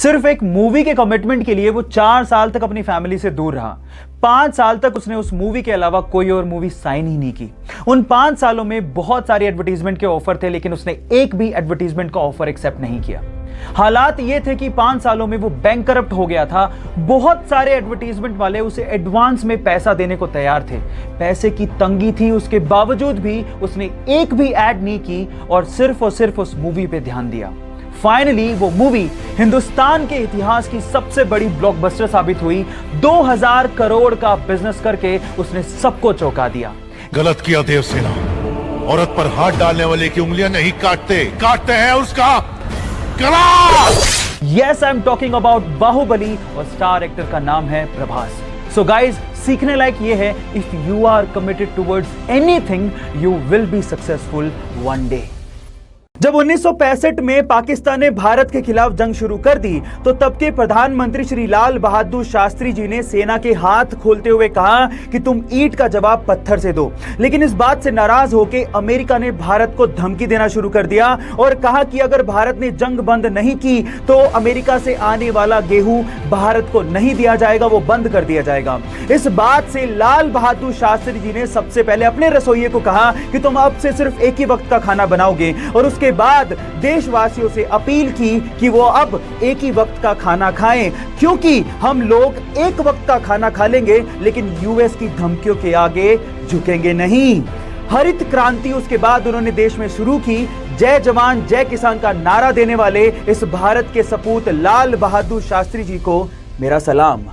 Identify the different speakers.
Speaker 1: सिर्फ एक मूवी के कमिटमेंट के लिए वो 4 साल तक अपनी फैमिली से दूर रहा। 5 साल तक उसने उस मूवी के अलावा कोई और मूवी साइन ही नहीं की। उन 5 सालों में बहुत सारे एडवर्टीजमेंट के ऑफर थे, लेकिन उसने एक भी एडवर्टीजमेंट का ऑफर एक्सेप्ट नहीं किया। हालात ये थे कि 5 सालों में वो बैंकरप्ट हो गया था। बहुत सारे एडवर्टीजमेंट वाले उसे एडवांस में पैसा देने को तैयार थे। पैसे की तंगी थी, उसके बावजूद भी उसने एक भी एड नहीं की और सिर्फ उस मूवी पे ध्यान दिया। फाइनली वो मूवी हिंदुस्तान के इतिहास की सबसे बड़ी ब्लॉकबस्टर साबित हुई। 2000 करोड़ का बिजनेस करके उसने सबको चौंका दिया।
Speaker 2: गलत किया देवसेना, औरत पर हाथ डालने वाले की उंगलियां नहीं काटते हैं उसका गला।
Speaker 1: Yes, I am talking about Baahubali और स्टार एक्टर का नाम है प्रभास। सो गाइज, सीखने लायक ये है, if you are committed towards anything you will be successful one day. जब 1965 में पाकिस्तान ने भारत के खिलाफ जंग शुरू कर दी तो तब के प्रधानमंत्री श्री लाल बहादुर शास्त्री जी ने सेना के हाथ खोलते हुए कहा कि तुम ईंट का जवाब पत्थर से दो। लेकिन इस बात से नाराज होकर अमेरिका ने भारत को धमकी देना शुरू कर दिया और कहा कि अगर भारत ने जंग बंद नहीं की तो अमेरिका से आने वाला गेहूं भारत को नहीं दिया जाएगा, वो बंद कर दिया जाएगा। इस बात से लाल बहादुर शास्त्री जी ने सबसे पहले अपने रसोइये को कहा कि तुम अब से सिर्फ एक ही वक्त का खाना बनाओगे, और उसके बाद देशवासियों से अपील की कि वो अब एक ही वक्त का खाना खाएं, क्योंकि हम लोग एक वक्त का खाना खा लेंगे लेकिन यूएस की धमकियों के आगे झुकेंगे नहीं। हरित क्रांति उसके बाद उन्होंने देश में शुरू की। जय जवान जय किसान का नारा देने वाले इस भारत के सपूत लाल बहादुर शास्त्री जी को मेरा सलाम।